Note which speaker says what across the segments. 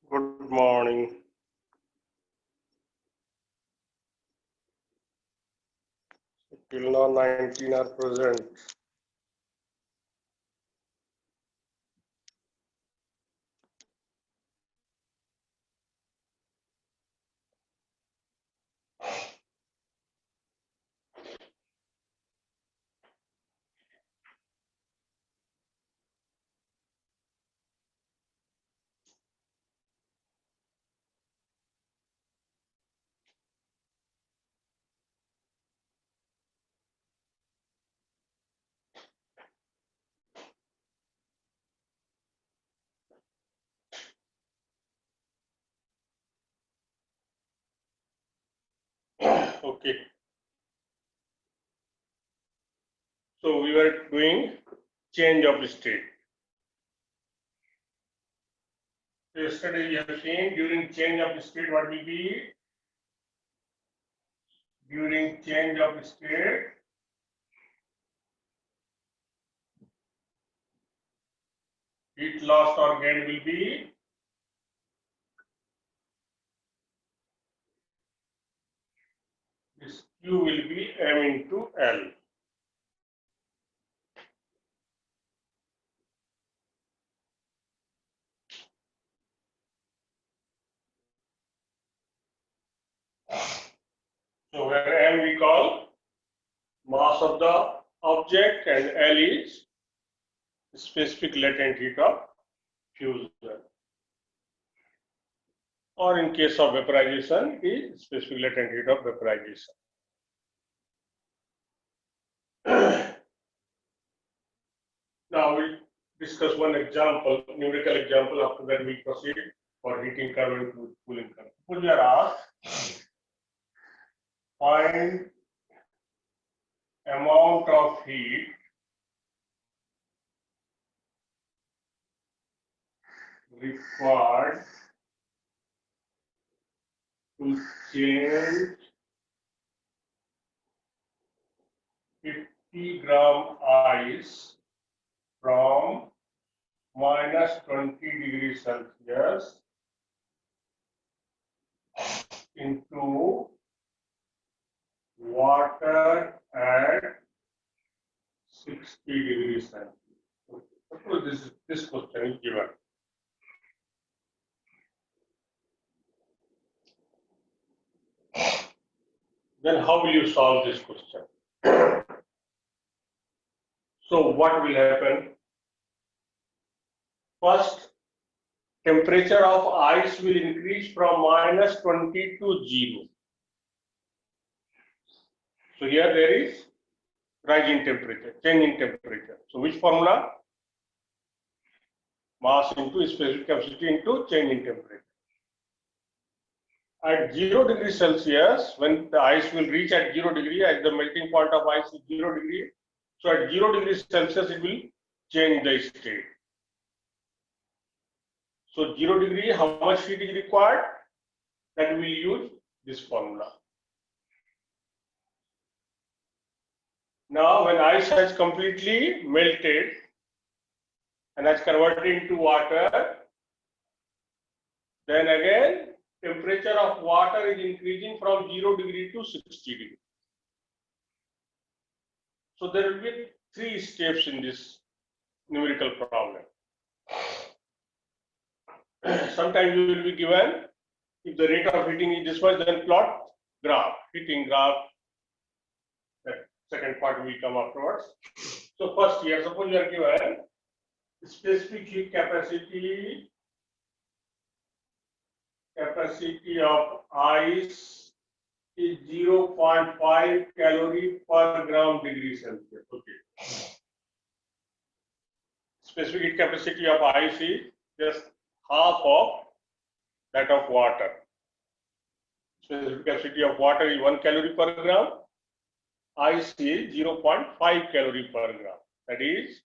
Speaker 1: Good morning. Till now 19 are present. Okay. So we were doing change of state. Yesterday we have seen during change of state what will be? During change of state, heat loss or gain will be this Q will be M into L. So where M we call mass of the object and L is specific latent heat of fusion. Or in case of vaporization, it is specific latent heat of vaporization. Now we'll discuss one example, numerical example. After that, we proceed for heating curve and cooling curve. Suppose you are asked, find amount of heat required to change 50 gram ice from minus 20 degrees Celsius into water at 60 degrees Celsius. Okay. Suppose this question is given. Then how will you solve this question? So what will happen? First, temperature of ice will increase from minus 20 to 0. So here there is rise in temperature, change in temperature. So which formula? Mass into specific capacity into change in temperature. At 0 degrees Celsius, when the ice will reach at 0 degree, as the melting point of ice is 0 degree, so at 0 degrees Celsius it will change the state. So 0 degree, how much heat is required? That we will use this formula. Now when ice has completely melted and has converted into water, then again temperature of water is increasing from 0 degree to 60 degree. So there will be 3 steps in this numerical problem. Sometimes you will be given, if the rate of heating is this much, then plot graph, heating graph. That second part will come afterwards. So first here, suppose you are given specific heat capacity of ice is 0.5 calorie per gram degree Celsius. Okay. Specific heat capacity of ice is just half of that of water. Specific capacity of water is 1 calorie per gram. Ice is 0.5 calorie per gram. That is,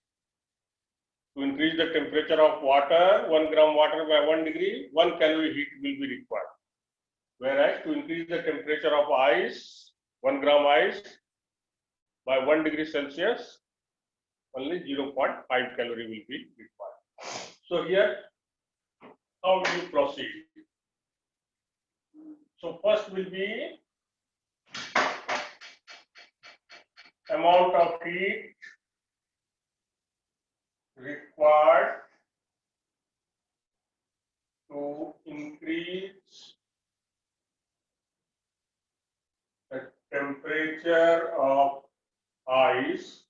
Speaker 1: to increase the temperature of water, 1 gram water by 1 degree, 1 calorie heat will be required. Whereas to increase the temperature of ice, 1 gram ice by 1 degree Celsius, only 0.5 calorie will be required. So here how do you proceed? So first will be amount of heat required to increase the temperature of ice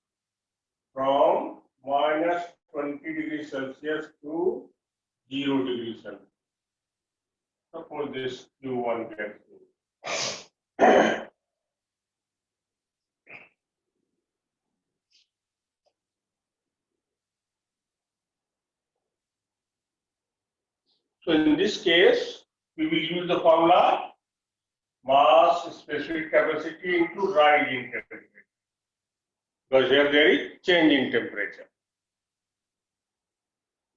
Speaker 1: from minus 20 degrees Celsius to 0 degrees Celsius. Suppose this Q1 gets So in this case, we will use the formula mass specific capacity into rising temperature. Because here there is change in temperature.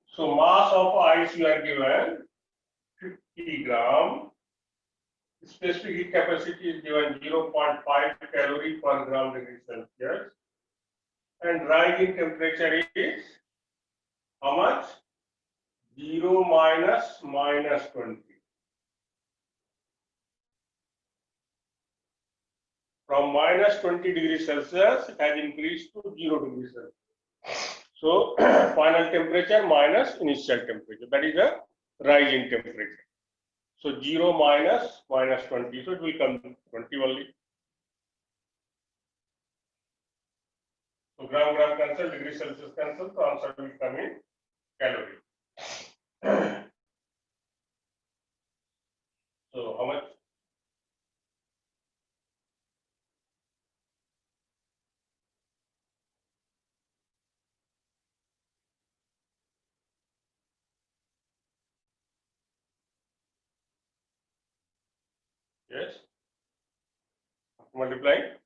Speaker 1: So mass of ice you are given 50 gram. Specific heat capacity is given 0.5 calorie per gram degree Celsius. And rising temperature is how much? 0 minus 20. From minus 20 degrees Celsius, it has increased to 0 degrees Celsius. So, final temperature minus initial temperature. That is a rising temperature. So, 0 minus 20. So, it will come 20 only. So, gram cancel, degree Celsius cancel. So, answer will come in calorie. So, how much? Yes. Multiply.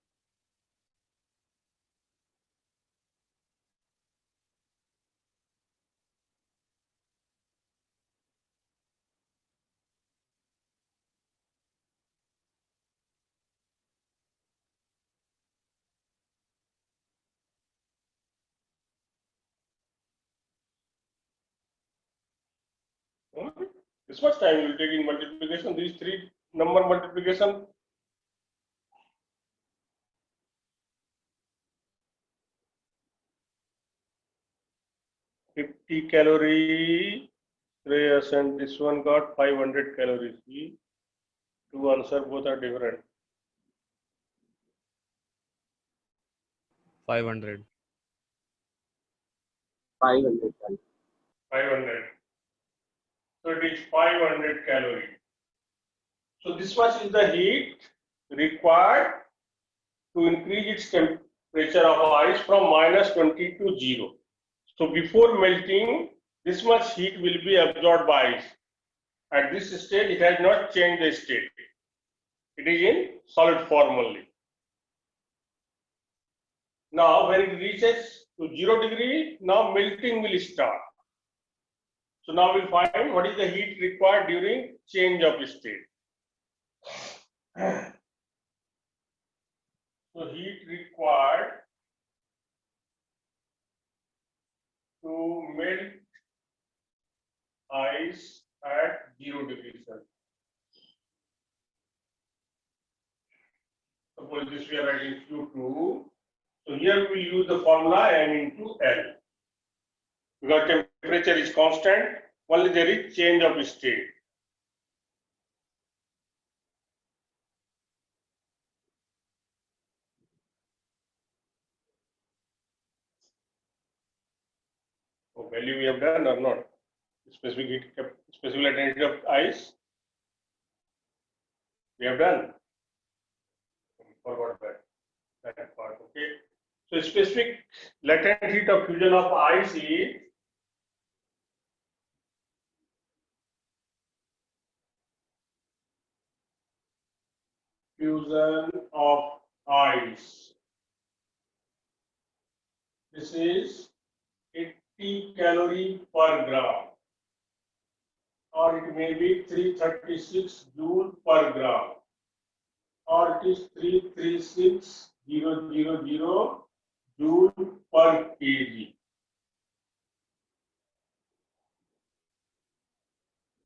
Speaker 1: This much time you will take in multiplication. These three number multiplication. $50 calorie. Yes, and this one got 500 calories. See, two answer both are different.
Speaker 2: 500.
Speaker 3: 500.
Speaker 1: 500. So it is 500 calorie. So this much is the heat required to increase its temperature of ice from minus 20 to 0. So before melting, this much heat will be absorbed by ice. At this stage, it has not changed the state. It is in solid form only. Now, when it reaches to 0 degree, now melting will start. So now we'll find what is the heat required during change of state. So heat required to melt ice at 0 degrees Celsius. Suppose this we are writing Q2. So here we will use the formula M into L. Because temperature is constant, only there is change of state. So value we have done or not? Specific heat, specific latent of ice. We have done. Forgot that part. Okay. So specific latent heat of fusion of ice is fusion of ice. This is 80 calorie per gram, or it may be 336 joule per gram, or it is 336,000 joule per kg.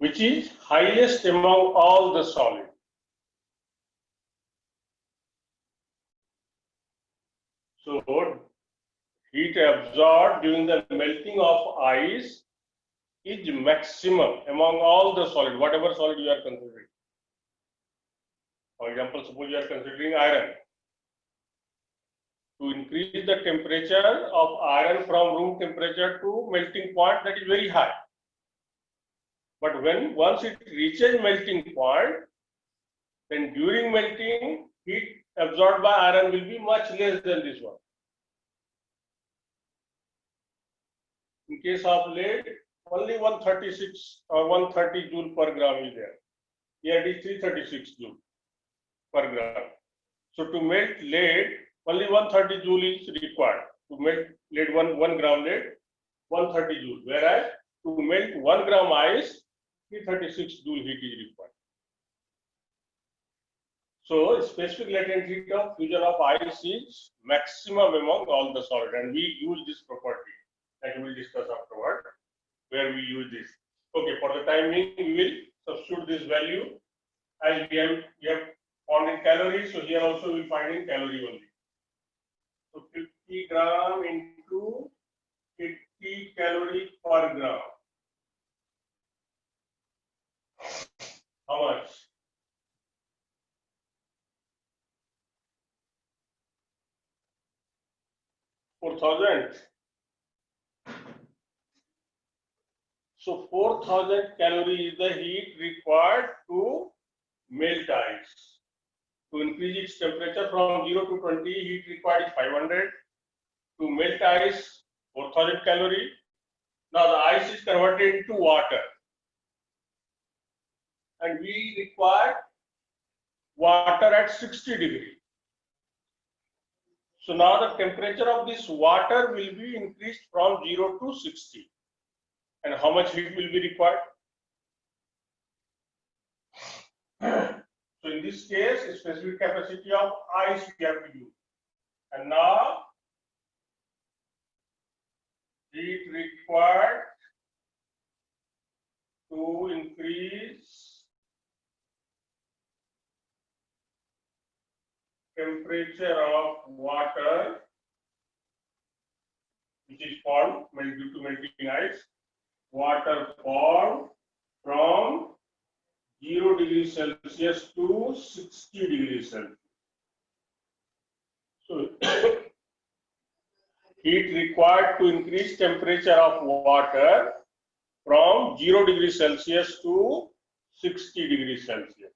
Speaker 1: which is highest among all the solid. So heat absorbed during the melting of ice is maximum among all the solid, whatever solid you are considering. For example, suppose you are considering iron. To increase the temperature of iron from room temperature to melting point, that is very high. But once it reaches melting point, then during melting, heat absorbed by iron will be much less than this one. In case of lead, only 136 or 130 joule per gram is there. Here it is 336 joule per gram. So to melt lead, only 130 joule is required. To melt lead, 1 gram lead, 130 joule. Whereas to melt 1 gram ice, 336 joule heat is required. So specific latent heat of fusion of ice is maximum among all the solid, and we use this property that we will discuss afterward, where we use this. Okay, for the time being, we will substitute this value as we have found in calories. So here also we will find in calorie only. So 50 gram into 50 calorie per gram. How much? $4,000. So 4,000 calories is the heat required to melt ice. To increase its temperature from 0 to 20, heat required is 500. To melt ice, 4,000 calories. Now the ice is converted into water, and we require water at 60 degrees. So now the temperature of this water will be increased from 0 to 60. And how much heat will be required? So in this case, specific capacity of ice we have to use. And now heat required to increase temperature of water, which is formed due to melting ice. Water formed from 0 degrees Celsius to 60 degrees Celsius. So heat required to increase temperature of water from 0 degrees Celsius to 60 degrees Celsius.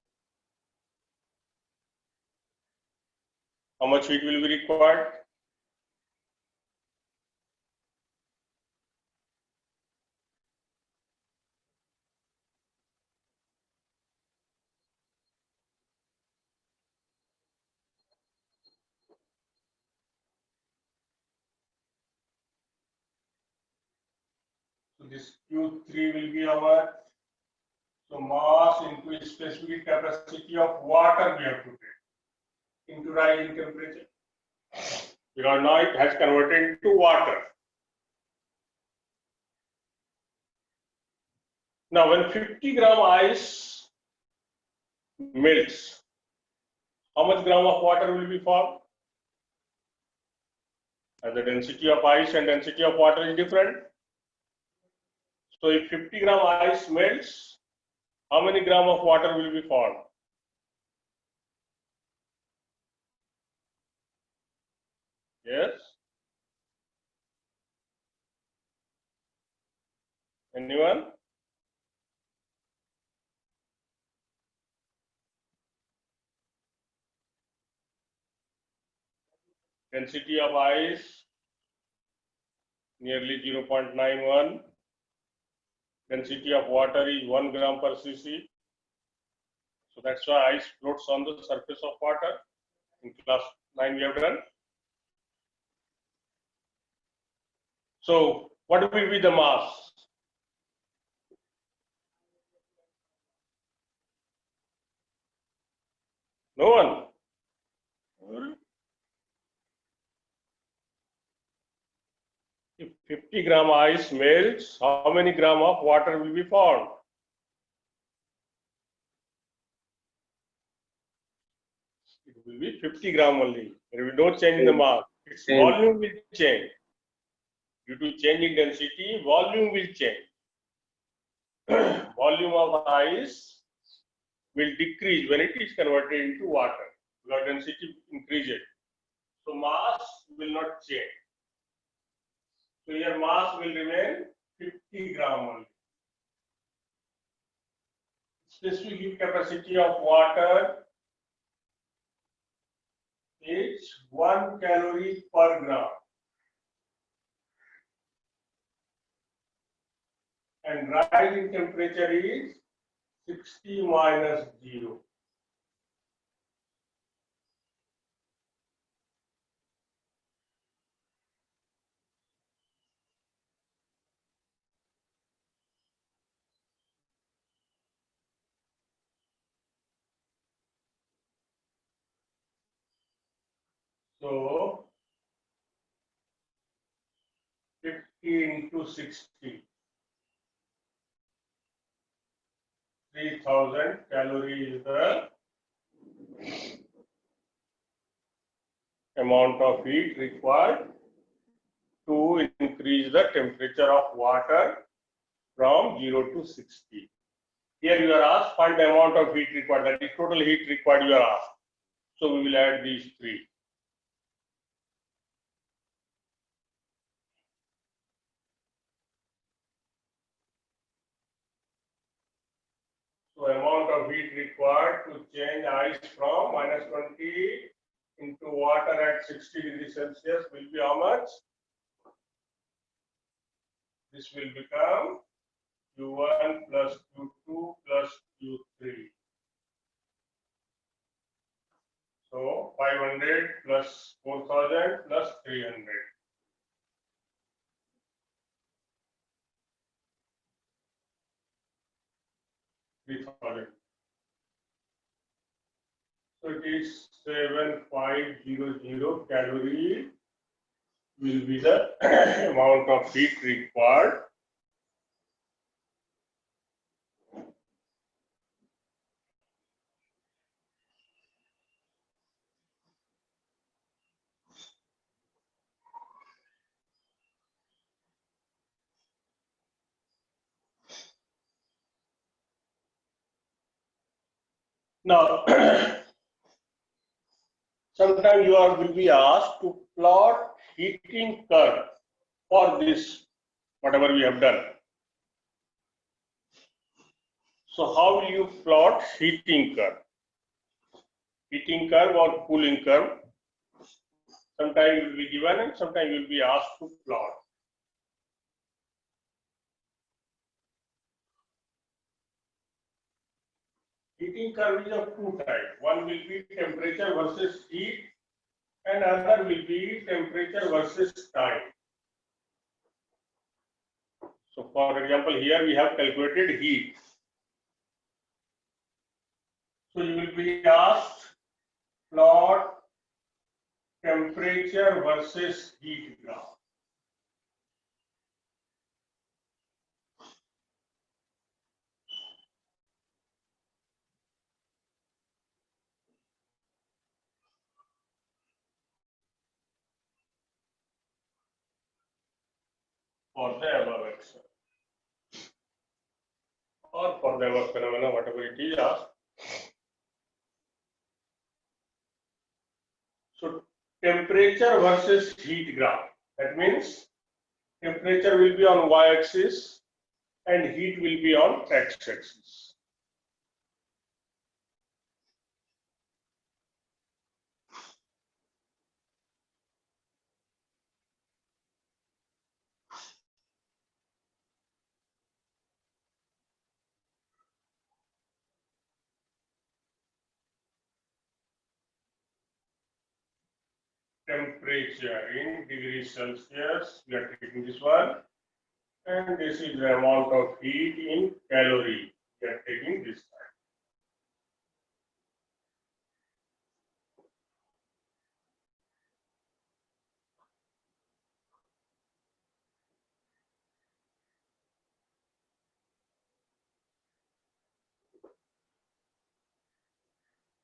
Speaker 1: How much heat will be required? So this Q3 will be our, so mass into specific capacity of water we have to take into rising temperature. Because now it has converted into water. Now when 50 gram ice melts, how much gram of water will be formed? And the density of ice and density of water is different. So if 50 gram ice melts, how many gram of water will be formed? Yes? Anyone? Density of ice nearly 0.91. Density of water is 1 gram per cc. So that's why ice floats on the surface of water. In class 9 we have done. So what will be the mass? No one? If 50 gram ice melts, how many gram of water will be formed? will be 50 gram only. There will be no change in the mass. Its
Speaker 2: Same.
Speaker 1: volume will change. Due to change in density, volume will change. Volume of ice will decrease when it is converted into water because density increases. So mass will not change. So your mass will remain 50 gram only. Specific heat capacity of water is 1 calorie per gram. And rise in temperature is 60 minus 0. So 50 into 60. 3000 calorie is the amount of heat required to increase the temperature of water from 0 to 60. Here you are asked find the amount of heat required, that is total heat required you are asked. So we will add these three. So amount of heat required to change ice from minus 20 into water at 60 degrees Celsius will be how much? This will become Q1 plus Q2 plus Q3. So 500 plus 4000 plus 300. So it is 7500 calorie will be the amount of heat required now. Sometimes you will be asked to plot heating curve for this, whatever we have done. So how will you plot heating curve? Heating curve or cooling curve? Sometimes you will be given and sometimes you will be asked to plot. Heating curve is of two types. One will be temperature versus heat and other will be temperature versus time. So for example, here we have calculated heat. So you will be asked plot temperature versus heat graph. For the above action or for the above phenomena, whatever it is asked. So temperature versus heat graph. That means temperature will be on y-axis and heat will be on x-axis. Temperature in degrees Celsius, we are taking this one, and this is the amount of heat in calorie, we are taking this one.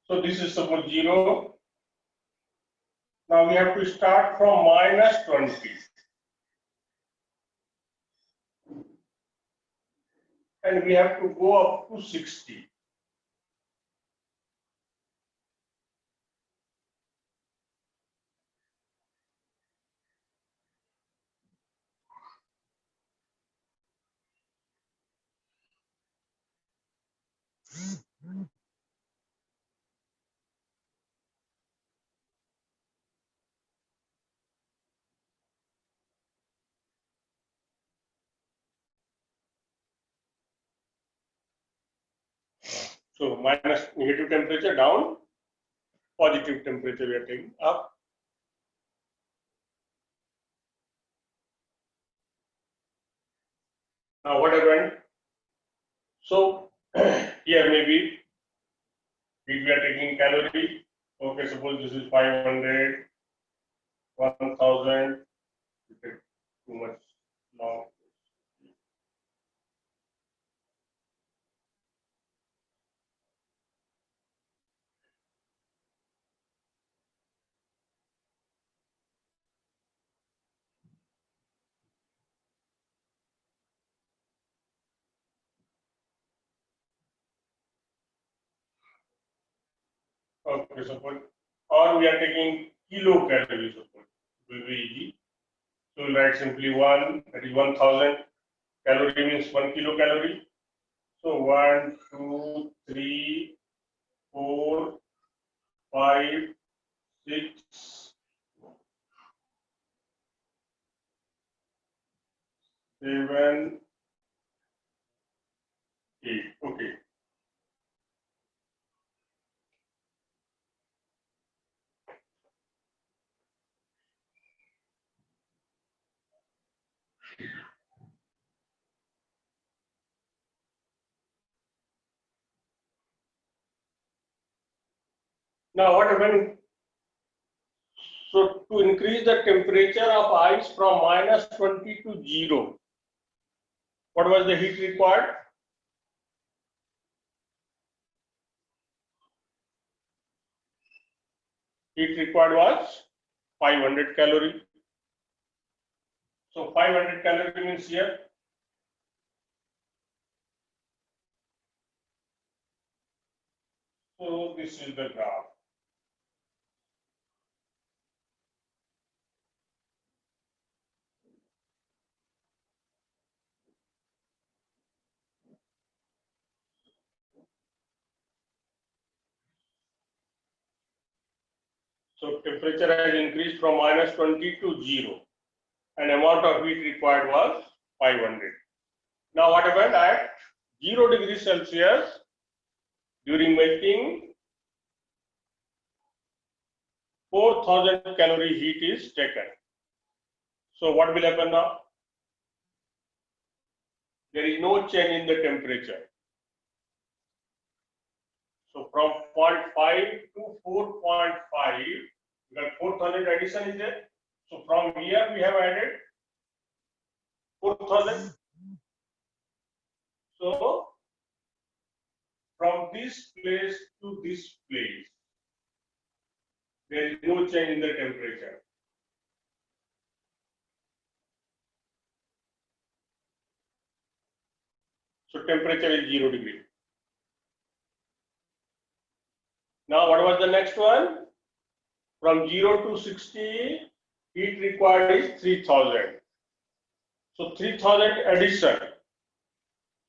Speaker 1: So this is suppose 0, Now we have to start from -20. And we have to go up to 60. So minus negative temperature down, positive temperature we are taking up. Now what happened? So here maybe we are taking calorie. Okay, suppose this is 500, 1000. Too much long. Okay, suppose, or we are taking kilocalories, suppose, it will be easy. So we'll write simply 1, that is 1000. Calorie means 1 kilocalorie. So 1, 2, 3, 4, 5, 6, 7, 8. Okay. Now what happened? So to increase the temperature of ice from -20 to 0, what was the heat required? Heat required was 500 calorie. So 500 calorie means here. So this is the graph. So temperature has increased from -20 to 0, and amount of heat required was 500. Now what happened at 0 degrees Celsius during melting? 4000 calorie heat is taken. So what will happen now? There is no change in the temperature. So from 0.5 to 4.5, we got 4000 addition is there. So from here we have added 4000. So from this place to this place, there is no change in the temperature. So temperature is 0 degree. Now what was the next one? From 0 to 60, heat required is 3000. So 3000 addition.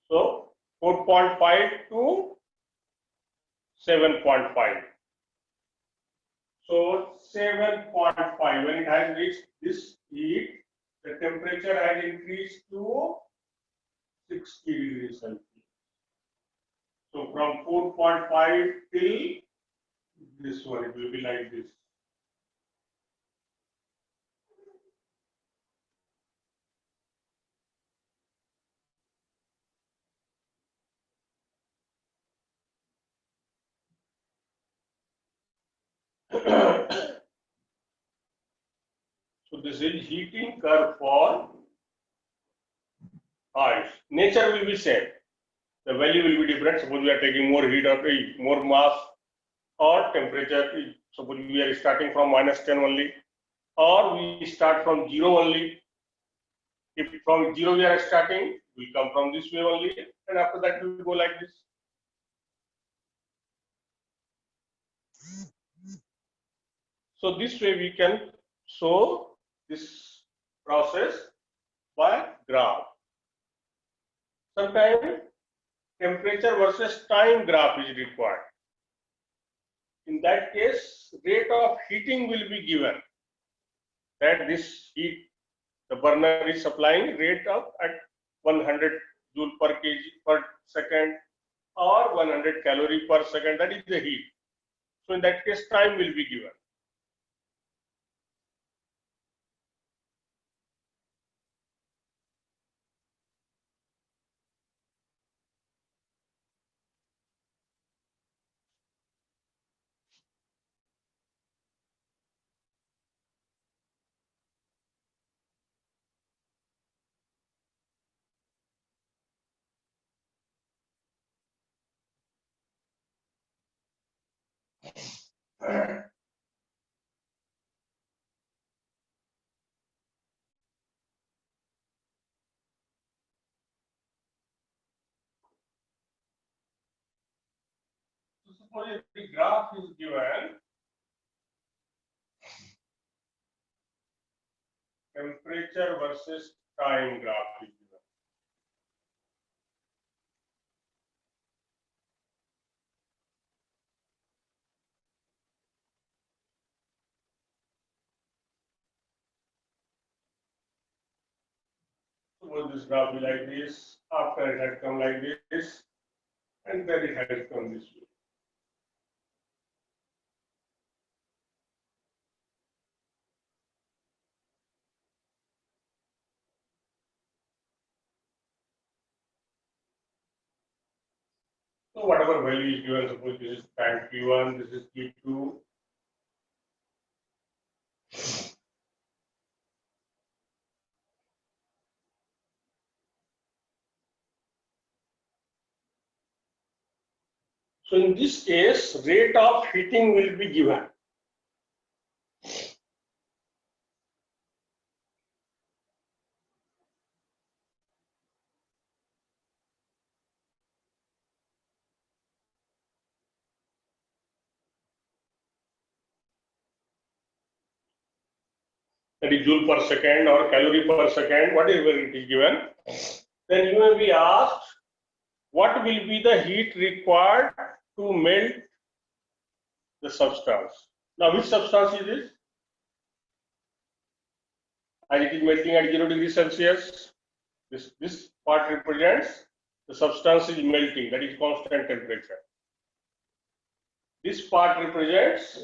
Speaker 1: So 4.5 to 7.5. So 7.5, when it has reached this heat, the temperature has increased to 60 degrees Celsius. So from 4.5 till this one, it will be like this. So this is heating curve for ice. Nature will be same. The value will be different. Suppose we are taking more heat or more mass, or temperature is Suppose we are starting from -10 only, or we start from 0 only. If from 0 we are starting, we come from this way only, and after that we will go like this. So this way we can show this process by graph. Sometimes temperature versus time graph is required. In that case, rate of heating will be given. That this heat, the burner is supplying rate of at 100 joule per kg per second or 100 calorie per second. That is the heat. So in that case, time will be given. So suppose if the graph is given, temperature versus time graph is given. Suppose this graph be like this, after it had come like this, and then it has come this way. So whatever value is given, suppose this is time T1, this is T2. So in this case, rate of heating will be given. That is joule per second or calorie per second, whatever it is given. Then you may be asked, what will be the heat required to melt the substance? Now, which substance is this? As it is melting at 0 degrees Celsius, this part represents the substance is melting, that is constant temperature. This part represents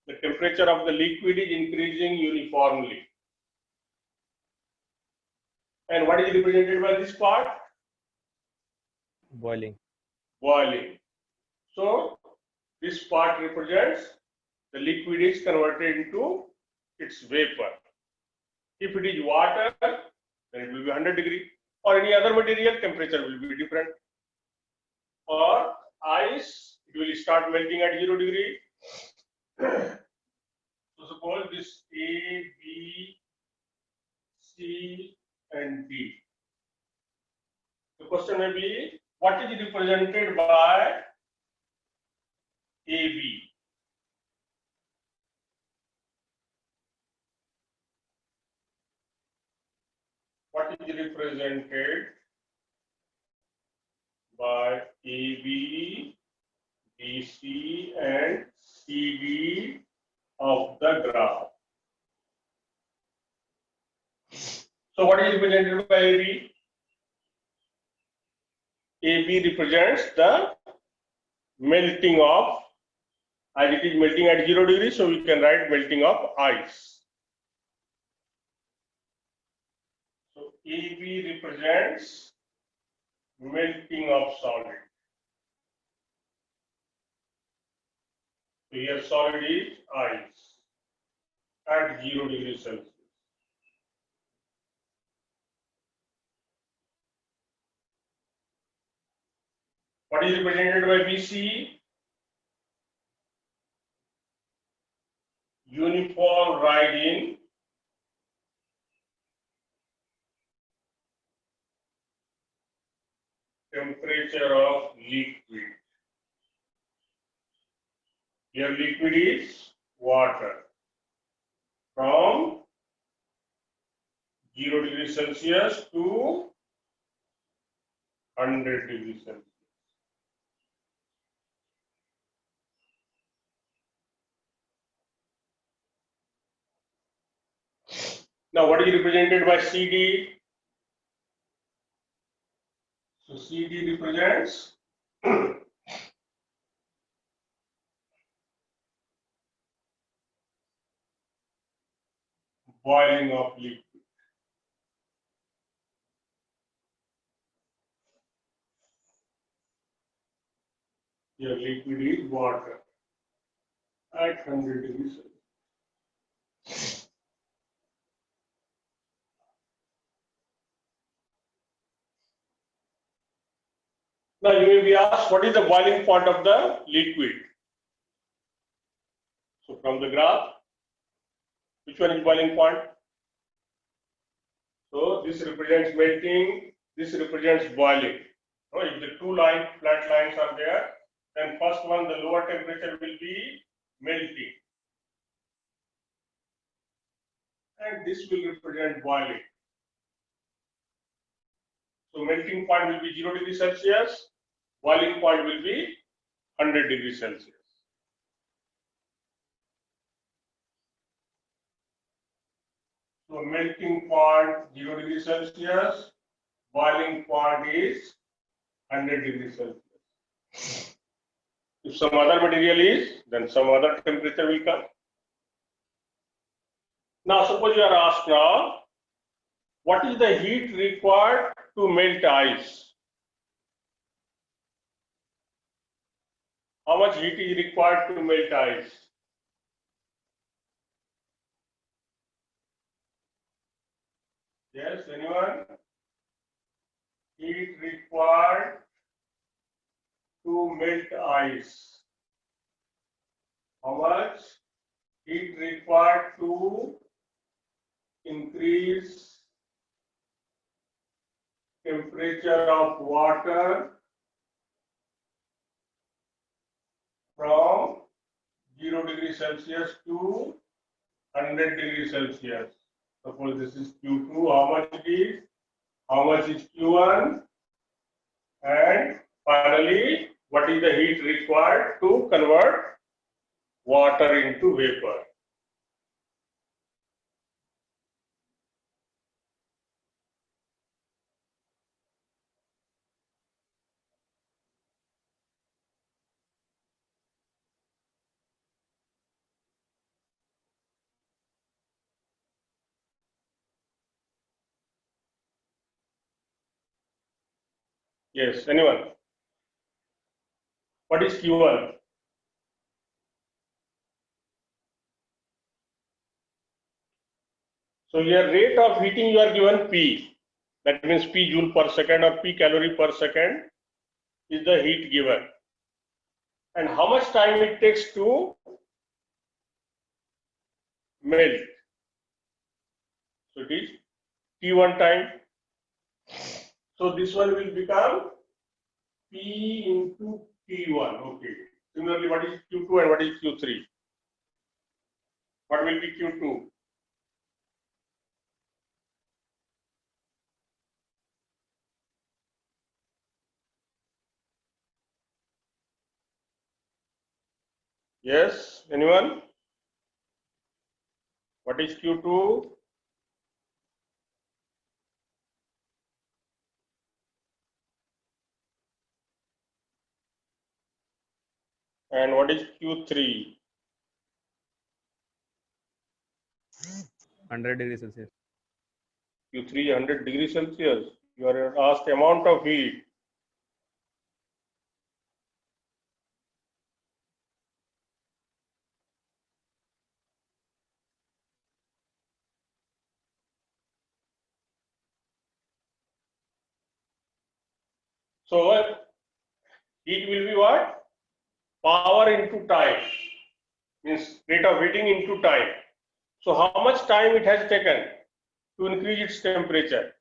Speaker 1: the temperature of the liquid is increasing uniformly. And what is represented by this part?
Speaker 2: Boiling.
Speaker 1: Boiling. So this part represents the liquid is converted into its vapor. If it is water, then it will be 100 degree, or any other material, temperature will be different. Or ice, it will start melting at 0 degree. So suppose this A, B, C, and D. The question may be, what is represented by AB? What is represented by AB, BC, and CD of the graph? So what is represented by AB? AB represents the melting of, as it is melting at 0 degrees, so we can write melting of ice. So AB represents melting of solid. So here solid is ice at 0 degrees Celsius. What is represented by BC? uniform rise in temperature of liquid. Here liquid is water. From 0 degrees Celsius to 100 degrees Celsius. Now, what is represented by CD? So, CD represents boiling of liquid. Here, liquid is water at 100 degrees Celsius. Now, you may be asked, what is the boiling point of the liquid? So, from the graph, which one is boiling point? So, this represents melting, this represents boiling. So, if the two flat lines are there, then first one, the lower temperature will be melting. And this will represent boiling. So, melting point will be 0 degrees Celsius, boiling point will be 100 degrees Celsius. So, melting point 0 degrees Celsius, boiling point is 100 degrees Celsius. If some other material is, then some other temperature will come. Now, suppose you are asked now, what is the heat required to melt ice? How much heat is required to melt ice? Yes, anyone? Heat required to melt ice. How much? Heat required to increase temperature of water from 0 degrees Celsius to 100 degrees Celsius. Suppose this is Q2, how much it is? How much is Q1? And finally, what is the heat required to convert water into vapor? Yes, anyone? What is Q1? So your rate of heating you are given P. That means P joule per second or P calorie per second is the heat given. And how much time it takes to melt? So it is T1 time. So this one will become P into T1. Okay. Similarly, what is Q2 and what is Q3? What will be Q2? Yes, anyone? What is Q2? And what is Q3?
Speaker 2: 100 degrees Celsius.
Speaker 1: Q3 100 degrees Celsius. You are asked amount of heat. So heat will be what? Power into time. means rate of heating into time. So how much time it has taken to increase its temperature?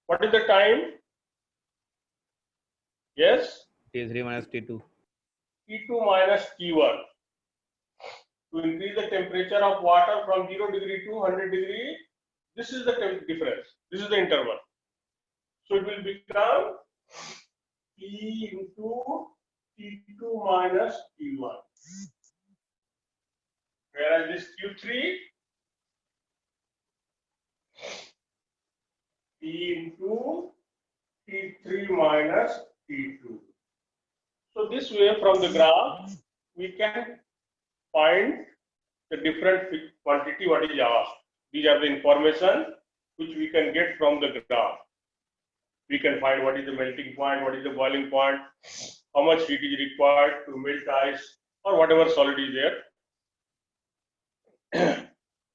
Speaker 1: What is the time? Yes,
Speaker 2: T3 minus T2.
Speaker 1: T2 minus T1. To increase the temperature of water from 0 degree to 100 degree, this is the difference. This is the interval. So it will become T into T2 minus T1. Whereas this Q3, T into T3 minus T2. So this way from the graph, we can find the different quantity what is asked. These are the information which we can get from the graph. We can find what is the melting point, what is the boiling point, how much heat is required to melt ice or whatever solid is there.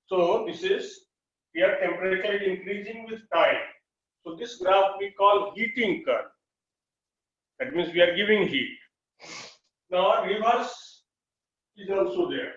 Speaker 1: So this is here temperature is increasing with time. So this graph we call heating curve. That means we are giving heat. Now reverse is also there.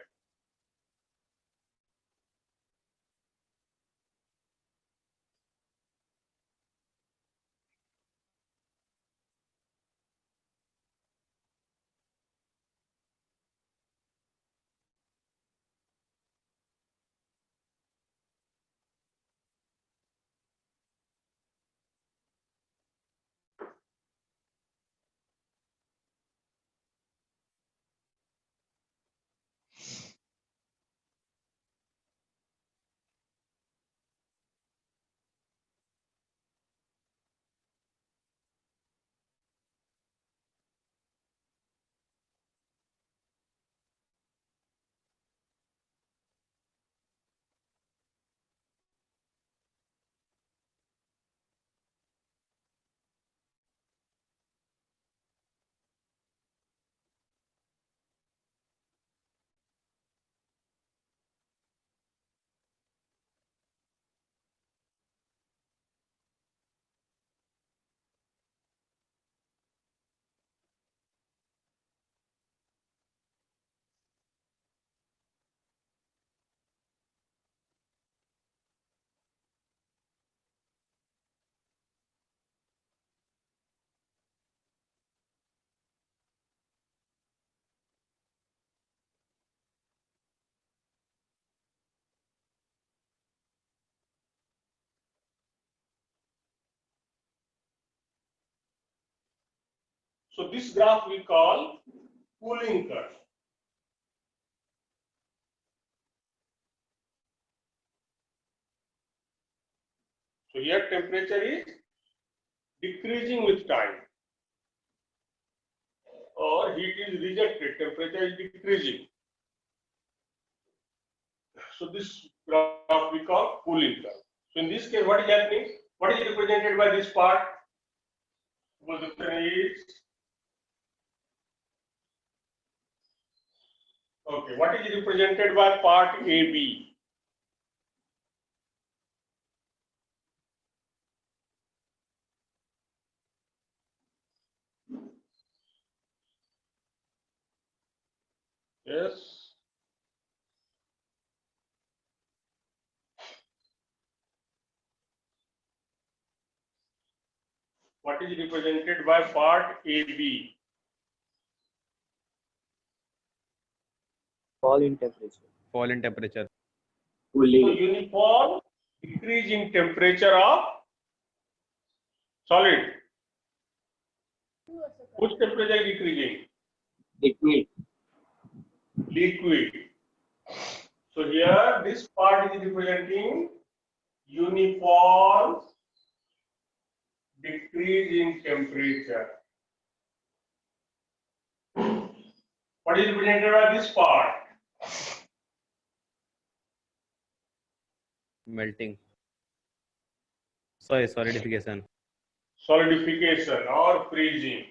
Speaker 1: So this graph we call cooling curve. So here temperature is decreasing with time, or heat is rejected, temperature is decreasing. So this graph we call cooling curve. So in this case, what is happening? What is represented by this part? Suppose the question is, okay, what is represented by part AB? Yes. What is represented by part AB?
Speaker 3: Fall in temperature.
Speaker 2: Fall in temperature.
Speaker 1: So
Speaker 3: Cooling.
Speaker 1: uniform decrease in temperature of solid. Which temperature is decreasing?
Speaker 3: Liquid.
Speaker 1: Liquid. So here this part is representing uniform decrease in temperature. What is represented by this part?
Speaker 2: Melting. Sorry, solidification.
Speaker 1: Solidification or freezing.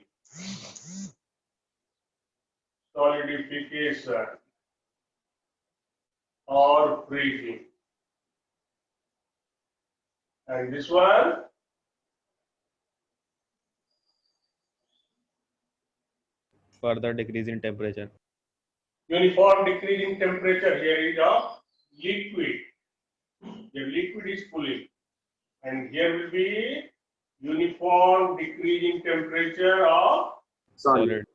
Speaker 1: Solidification or freezing. And this one?
Speaker 2: Further decrease in temperature.
Speaker 1: uniform decreasing temperature here is of liquid. The liquid is cooling, and here will be uniform decreasing temperature of
Speaker 3: Solid.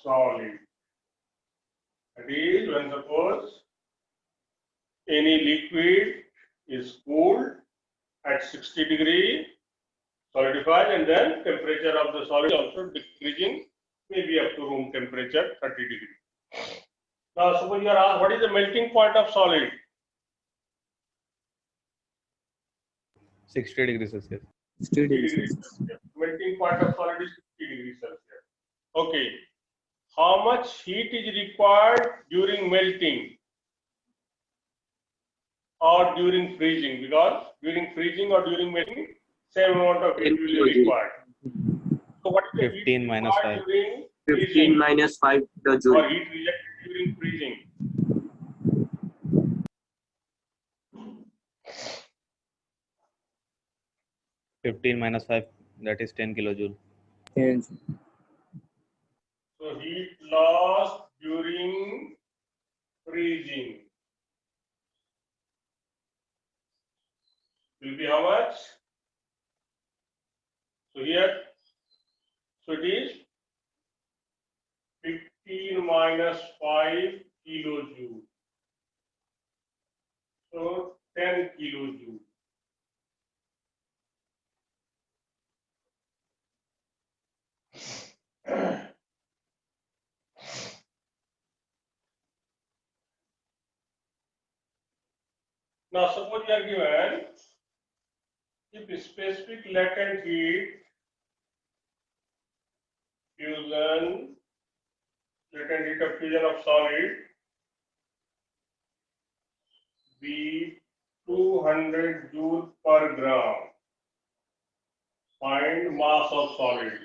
Speaker 1: solid. That is, when suppose any liquid is cooled at 60 degree, solidified, and then temperature of the solid also decreasing, maybe up to room temperature 30 degree. Now suppose you are asked, what is the melting point of solid?
Speaker 2: 60 degrees Celsius.
Speaker 3: 60 degrees.
Speaker 1: Celsius. Melting point of solid is 60 degrees Celsius. Okay. How much heat is required during melting or during freezing? Because during freezing or during melting, same amount of heat will be required. So what is the
Speaker 2: 15
Speaker 1: heat
Speaker 2: minus
Speaker 1: required
Speaker 2: 5.
Speaker 1: during
Speaker 3: 15
Speaker 1: freezing
Speaker 3: minus 5 the
Speaker 1: or
Speaker 3: joule.
Speaker 1: heat rejected during freezing?
Speaker 2: Fifteen minus 5, that is 10 kilojoule.
Speaker 3: Yes.
Speaker 1: So heat lost during freezing will be how much? So here, so it is 15 minus 5 kilojoule. So 10 kilojoule. Now suppose you are given if specific latent heat fusion, latent heat of fusion of solid be 200 joule per gram. Find mass of solid.